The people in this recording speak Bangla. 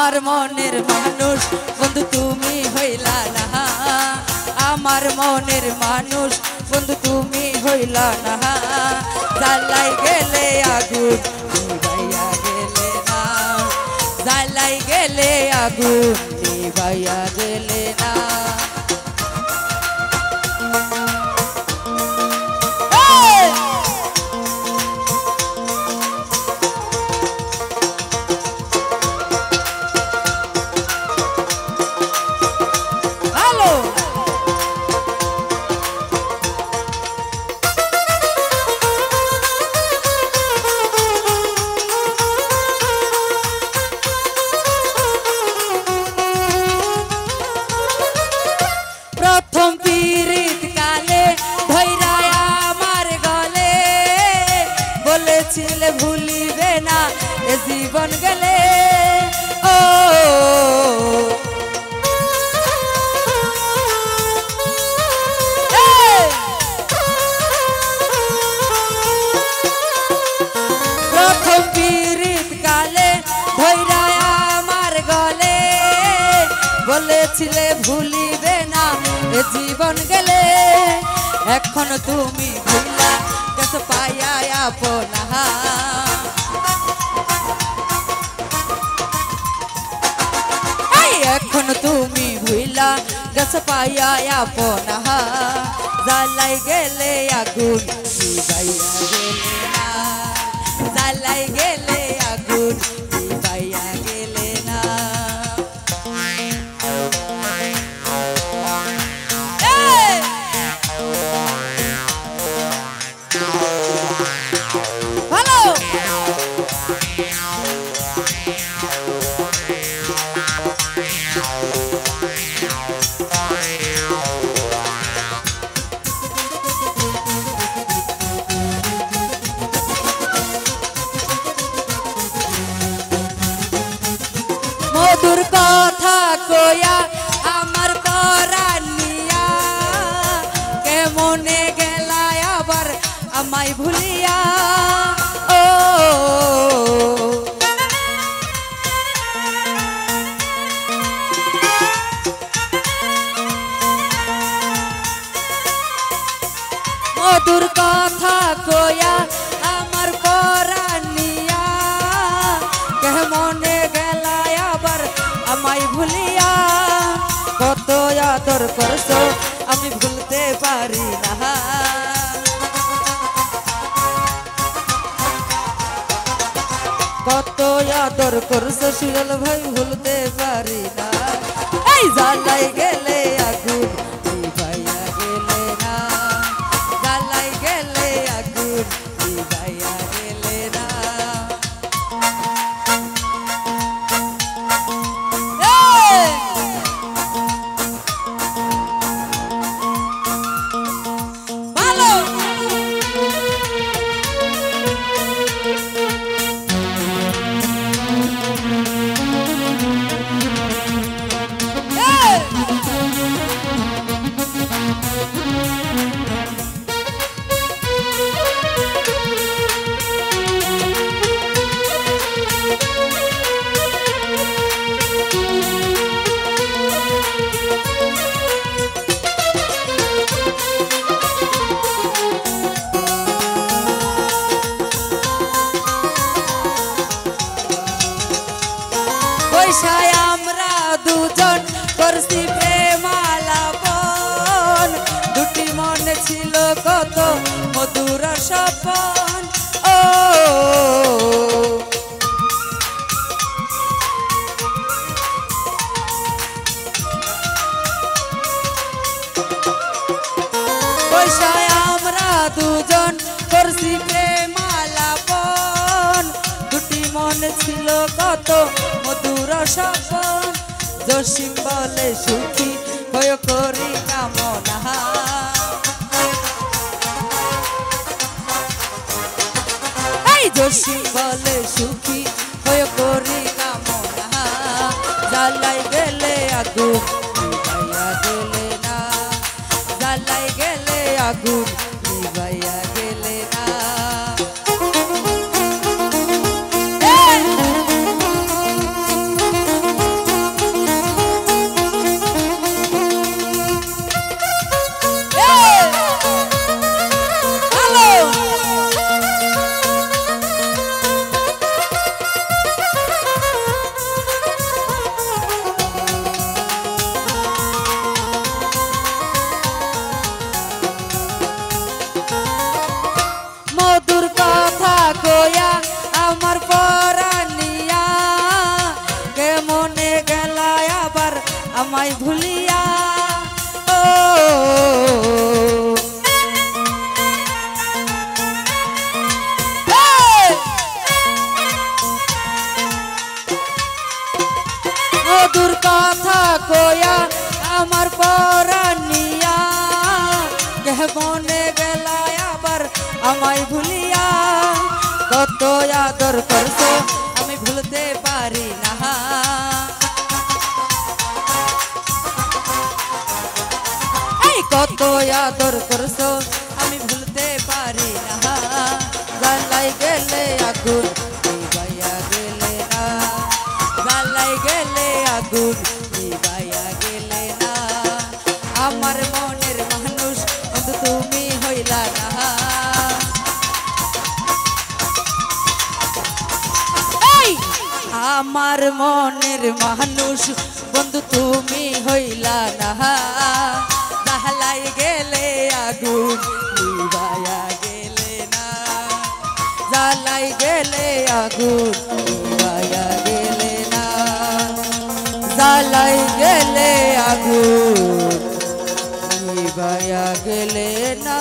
আমার মনের মানুষ বন্ধু তুমি হইলা না, আমার মনের মানুষ বন্ধু তুমি হইলা না। জ্বালাই গেলে আগুন নিভাইয়া গেলে না, জ্বালাই গেলে আগুন নিভাইয়া গেলে না। প্রথম পীড়িত কালে ধৈরা আমার গলে, বলেছিলে ভুলিবে না এ জীবন গেলে। ও প্রথম পীড়িত কালে ধৈরা আমার গলে, বলেছিলে ভুলিবে না এ জীবন গেলে। এখন তুমি ভুলা গেছো পাইয়া আপনা, এখন তুমি ভুলা গেছো পাইয়া আপনা। জ্বালাই গেলে আগুন নিভাইয়া গেলে না, জ্বালাই গেলে আগুন নিভাইয়া গেলে না। মধুর কথা কয়া আমার পরাণ নিয়া, কেমনে গেলা আবার আমায় ভুলিয়া। ও মধুর কথা কয়া আমার পরাণ নিয়া, কেমনে গেলা আবার আমায় ভুলিয়া। কত আদর করছো আমি ভুলতে পারি না, কত আদর করছো সুজল ভাই ভুলতে পারি না। এই জ্বালাই গেলে আগুন নিভাইয়া গেলে না, জ্বালাই গেলে আগুন নিভাইয়া গেলে না। পয়সায় আমরা দুজন করছি প্রেমালাপন, দুটি মনে ছিল কত মধুর স্বপন। ও পয়সায় আমরা দুজন করছি প্রেমালাপন, দুটি মনে ছিল কত মধুর স্বপন। জসিম বলে সুখী হয়ে করি কামনা, এই জসিম বলে সুখী হয়ে করি কামনা। জ্বালাই গেলে আগুন নিভাইয়া গেলে না, জ্বালাই গেলে আগুন নিভাইয়া গেলে না। মনে গেলা আবার আমায় ভুলিয়া কত আদর করছো আমি ভুলতে পারি না কত আদর করছো আমি ভুলতে পারি না জ্বালাই গেলে আগুন নিভাইয়া গেলে না জ্বালাই গেলে আগুন নিভাইয়া গেলে না আমার মনের মানুষ বন্ধু তুমি হইলা না আমার মনের মানুষ বন্ধু তুমি হইলা না জ্বালাই গেলে আগুন নিভাইয়া গেলে না জ্বালাই গেলে আগুন নিভাইয়া গেলে না জ্বালাই গেলে আগুন নিভাইয়া গেলে না।